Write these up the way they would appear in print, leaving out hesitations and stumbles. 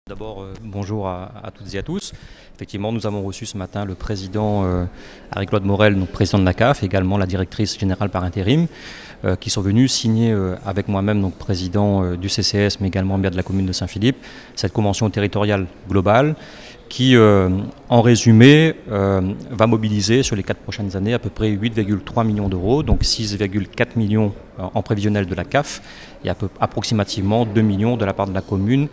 D'abord, bonjour à toutes et à tous. Effectivement, nous avons reçu ce matin le président Harry-Claude Morel, donc président de la CAF, également la directrice générale par intérim, qui sont venus signer avec moi-même, donc président du CCS, mais également maire de la commune de Saint-Philippe, cette convention territoriale globale qui, en résumé, va mobiliser sur les 4 prochaines années à peu près 8,3 millions d'euros, donc 6,4 millions en prévisionnel de la CAF et approximativement 2 millions de la part de la commune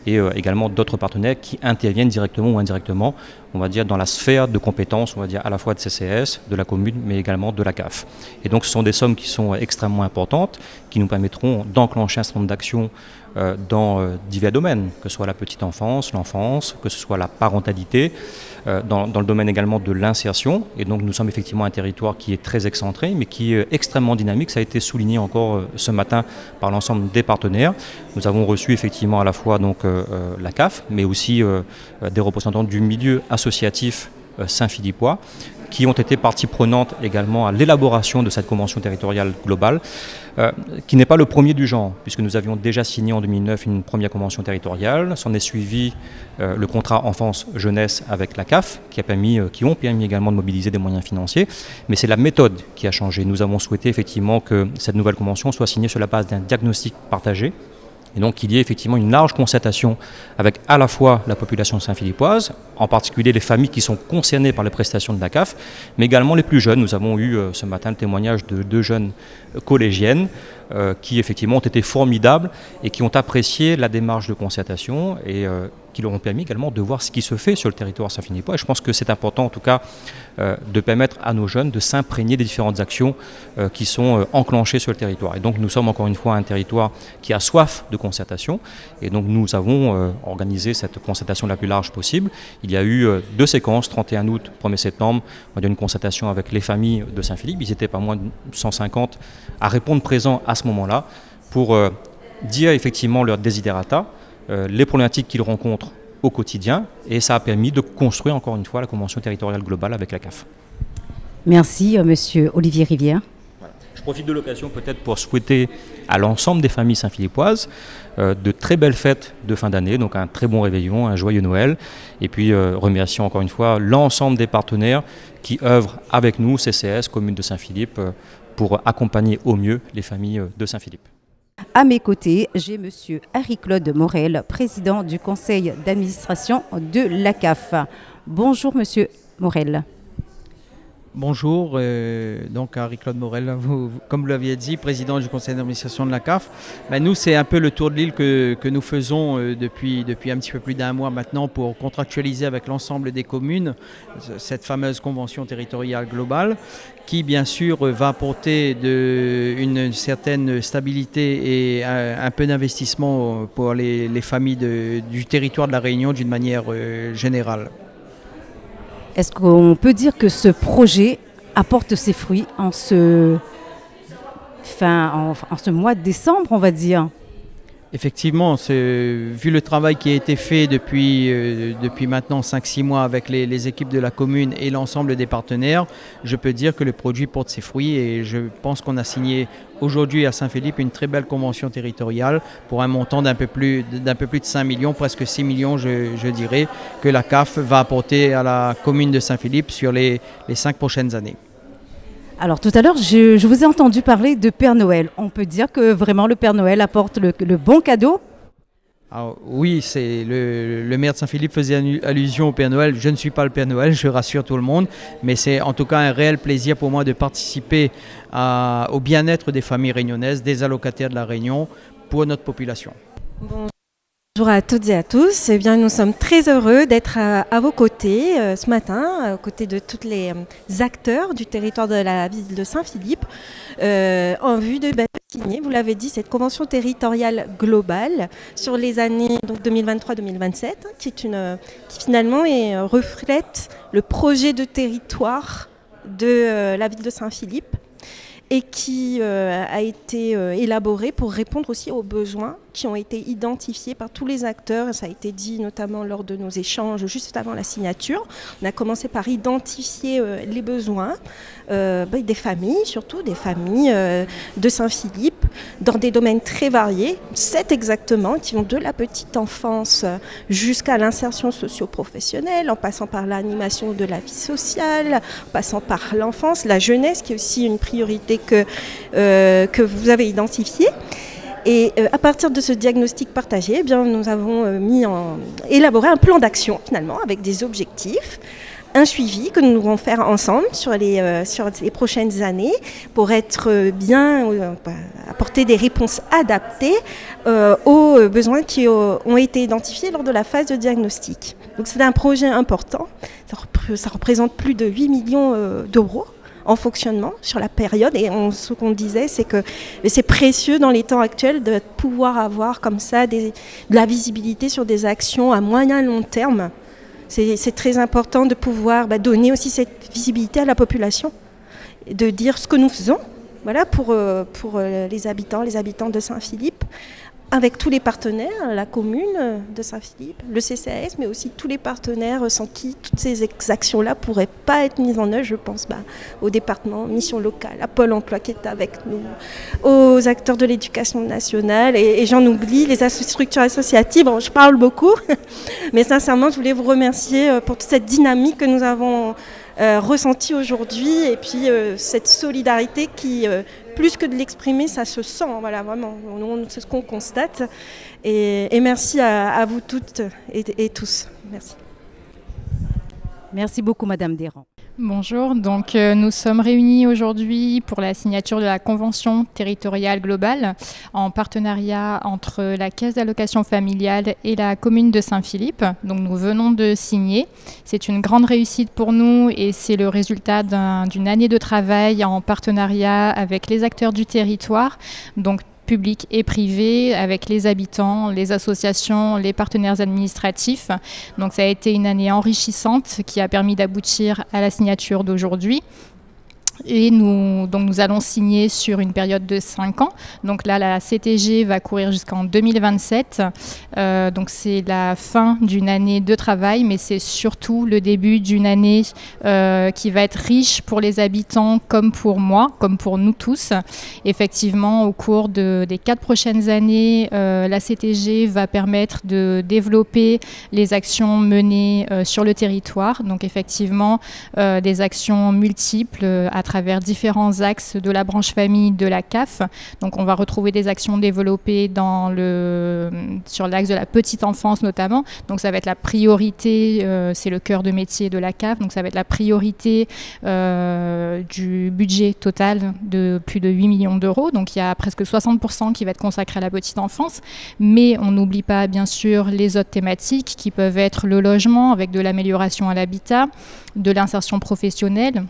et également d'autres partenaires qui interviennent directement ou indirectement, on va dire, dans la sphère de compétences, on va dire, à la fois de CCS, de la commune, mais également de la CAF. Et donc ce sont des sommes qui sont extrêmement importantes, qui nous permettront d'enclencher un certain nombre d'actions dans divers domaines, que ce soit la petite enfance, l'enfance, que ce soit la parentalité, dans le domaine également de l'insertion. Et donc nous sommes effectivement un territoire qui est très excentré, mais qui est extrêmement dynamique. Ça a été souligné encore ce matin par l'ensemble des partenaires. Nous avons reçu effectivement à la fois donc, la CAF, mais aussi des représentants du milieu associatif saint-philippois, qui ont été partie prenante également à l'élaboration de cette convention territoriale globale, qui n'est pas le premier du genre, puisque nous avions déjà signé en 2009 une première convention territoriale. S'en est suivi le contrat enfance-jeunesse avec la CAF, qui ont permis également de mobiliser des moyens financiers. Mais c'est la méthode qui a changé. Nous avons souhaité effectivement que cette nouvelle convention soit signée sur la base d'un diagnostic partagé, et donc qu'il y ait effectivement une large concertation avec à la fois la population saint-philippoise, en particulier les familles qui sont concernées par les prestations de la CAF, mais également les plus jeunes. Nous avons eu ce matin le témoignage de 2 jeunes collégiennes qui effectivement ont été formidables et qui ont apprécié la démarche de concertation et qui leur ont permis également de voir ce qui se fait sur le territoire saint-philippois. Et je pense que c'est important en tout cas de permettre à nos jeunes de s'imprégner des différentes actions qui sont enclenchées sur le territoire. Et donc nous sommes encore une fois un territoire qui a soif de concertation et donc nous avons organisé cette concertation la plus large possible. Il y a eu 2 séquences, 31 août, 1er septembre, on a eu une concertation avec les familles de Saint-Philippe. Ils étaient pas moins de 150 à répondre présents à ce moment-là pour dire effectivement leurs desiderata, les problématiques qu'ils rencontrent au quotidien, et ça a permis de construire encore une fois la convention territoriale globale avec la CAF. Merci monsieur Olivier Rivière. Voilà. Je profite de l'occasion peut-être pour souhaiter à l'ensemble des familles saint-philippoises de très belles fêtes de fin d'année, donc un très bon réveillon, un joyeux Noël, et puis remercions encore une fois l'ensemble des partenaires qui œuvrent avec nous, CCS, commune de Saint-Philippe, pour accompagner au mieux les familles de Saint-Philippe. À mes côtés, j'ai monsieur Harry-Claude Morel, président du conseil d'administration de la CAF. Bonjour monsieur Morel. Bonjour, donc Harry-Claude Morel, comme vous l'aviez dit, président du conseil d'administration de la CAF. Nous, c'est un peu le tour de l'île que nous faisons depuis un petit peu plus d'1 mois maintenant pour contractualiser avec l'ensemble des communes cette fameuse convention territoriale globale qui, bien sûr, va apporter une certaine stabilité et un peu d'investissement pour les familles du territoire de la Réunion d'une manière générale. Est-ce qu'on peut dire que ce projet apporte ses fruits en ce mois de décembre, on va dire? Effectivement, vu le travail qui a été fait depuis maintenant 5-6 mois avec les équipes de la commune et l'ensemble des partenaires, je peux dire que le produit porte ses fruits et je pense qu'on a signé aujourd'hui à Saint-Philippe une très belle convention territoriale pour un montant d'un peu plus de 5 millions, presque 6 millions je dirais, que la CAF va apporter à la commune de Saint-Philippe sur les 5 prochaines années. Alors tout à l'heure, je vous ai entendu parler de Père Noël. On peut dire que vraiment le Père Noël apporte le bon cadeau? Alors, oui, le maire de Saint-Philippe faisait allusion au Père Noël. Je ne suis pas le Père Noël, je rassure tout le monde, mais c'est en tout cas un réel plaisir pour moi de participer au bien-être des familles réunionnaises, des allocataires de la Réunion, pour notre population. Bonjour à toutes et à tous. Eh bien, nous sommes très heureux d'être à vos côtés ce matin, aux côtés de tous les acteurs du territoire de la ville de Saint-Philippe, en vue de signer, vous l'avez dit, cette convention territoriale globale sur les années 2023-2027, qui finalement reflète le projet de territoire de la ville de Saint-Philippe, et qui a été élaboré pour répondre aussi aux besoins qui ont été identifiés par tous les acteurs. Ça a été dit notamment lors de nos échanges juste avant la signature. On a commencé par identifier les besoins des familles, surtout des familles de Saint-Philippe, dans des domaines très variés, 7 exactement, qui vont de la petite enfance jusqu'à l'insertion socio-professionnelle, en passant par l'animation de la vie sociale, en passant par l'enfance, la jeunesse, qui est aussi une priorité que vous avez identifiée. Et à partir de ce diagnostic partagé, eh bien, nous avons élaboré un plan d'action finalement avec des objectifs, un suivi que nous devrons faire ensemble sur les prochaines années pour être apporter des réponses adaptées aux besoins qui ont été identifiés lors de la phase de diagnostic. Donc c'est un projet important, ça représente plus de 8 millions d'euros en fonctionnement sur la période, et ce qu'on disait, c'est que c'est précieux dans les temps actuels de pouvoir avoir comme ça de la visibilité sur des actions à moyen et long terme. C'est très important de pouvoir donner aussi cette visibilité à la population, de dire ce que nous faisons, voilà, pour les habitants de Saint-Philippe, avec tous les partenaires, la commune de Saint-Philippe, le CCAS, mais aussi tous les partenaires sans qui toutes ces actions-là ne pourraient pas être mises en œuvre. Je pense au département Mission Locale, à Pôle Emploi qui est avec nous, aux acteurs de l'éducation nationale, et j'en oublie, les structures associatives. Bon, je parle beaucoup, mais sincèrement, je voulais vous remercier pour toute cette dynamique que nous avons ressentie aujourd'hui, et puis cette solidarité qui... plus que de l'exprimer, ça se sent, voilà, vraiment, c'est ce qu'on constate. Et merci à vous toutes et tous. Merci. Merci beaucoup, Madame Desrands. Bonjour, donc nous sommes réunis aujourd'hui pour la signature de la Convention territoriale globale en partenariat entre la Caisse d'allocation familiale et la commune de Saint-Philippe. Donc nous venons de signer. C'est une grande réussite pour nous et c'est le résultat d'une année de travail en partenariat avec les acteurs du territoire, donc public et privé, avec les habitants, les associations, les partenaires administratifs. Donc ça a été une année enrichissante qui a permis d'aboutir à la signature d'aujourd'hui. Et nous allons signer sur une période de 5 ans. Donc là, la CTG va courir jusqu'en 2027. Donc c'est la fin d'une année de travail, mais c'est surtout le début d'une année qui va être riche pour les habitants comme pour moi, comme pour nous tous. Effectivement, au cours des 4 prochaines années, la CTG va permettre de développer les actions menées sur le territoire. Donc effectivement, des actions multiples à travers différents axes de la branche famille de la CAF. Donc on va retrouver des actions développées sur l'axe de la petite enfance notamment. Donc ça va être la priorité, c'est le cœur de métier de la CAF, donc ça va être la priorité du budget total de plus de 8 millions d'euros. Donc il y a presque 60% qui va être consacré à la petite enfance. Mais on n'oublie pas bien sûr les autres thématiques qui peuvent être le logement avec de l'amélioration à l'habitat, de l'insertion professionnelle,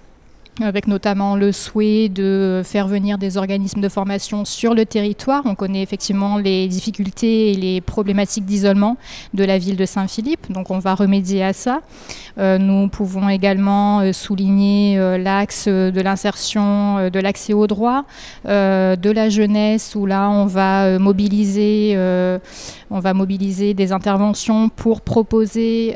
avec notamment le souhait de faire venir des organismes de formation sur le territoire. On connaît effectivement les difficultés et les problématiques d'isolement de la ville de Saint-Philippe, donc on va remédier à ça. Nous pouvons également souligner l'axe de l'insertion, de l'accès aux droits, de la jeunesse, où là on va mobiliser des interventions pour proposer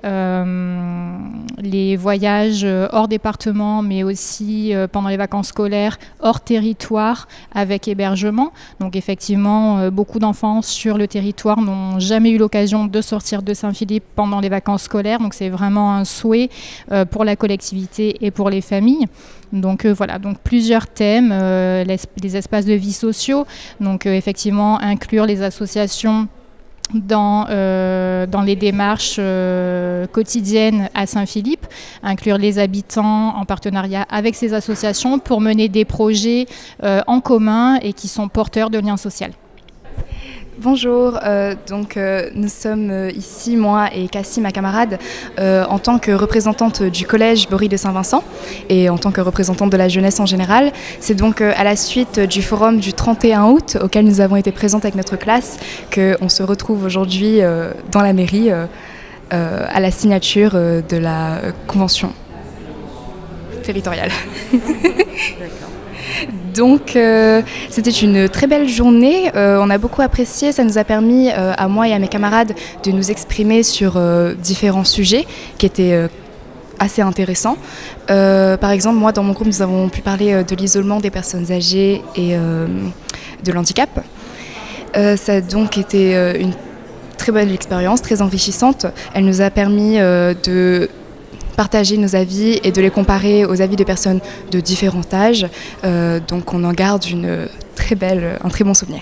les voyages hors département, mais aussi pendant les vacances scolaires hors territoire avec hébergement. Donc effectivement, beaucoup d'enfants sur le territoire n'ont jamais eu l'occasion de sortir de Saint-Philippe pendant les vacances scolaires. Donc c'est vraiment un souhait pour la collectivité et pour les familles. Donc voilà, donc plusieurs thèmes, les espaces de vie sociaux, donc effectivement inclure les associations dans les démarches quotidiennes à Saint-Philippe, inclure les habitants en partenariat avec ces associations pour mener des projets en commun et qui sont porteurs de liens sociaux. Bonjour, nous sommes ici, moi et Cassie, ma camarade, en tant que représentante du collège Bory de Saint-Vincent et en tant que représentante de la jeunesse en général. C'est donc à la suite du forum du 31 août auquel nous avons été présentes avec notre classe qu'on se retrouve aujourd'hui dans la mairie à la signature de la convention territoriale. D'accord. Donc c'était une très belle journée, on a beaucoup apprécié, ça nous a permis à moi et à mes camarades de nous exprimer sur différents sujets qui étaient assez intéressants. Par exemple, moi dans mon groupe nous avons pu parler de l'isolement des personnes âgées et de l'handicap. Ça a donc été une très bonne expérience, très enrichissante. Elle nous a permis de partager nos avis et de les comparer aux avis de personnes de différents âges. Donc on en garde un très bon souvenir.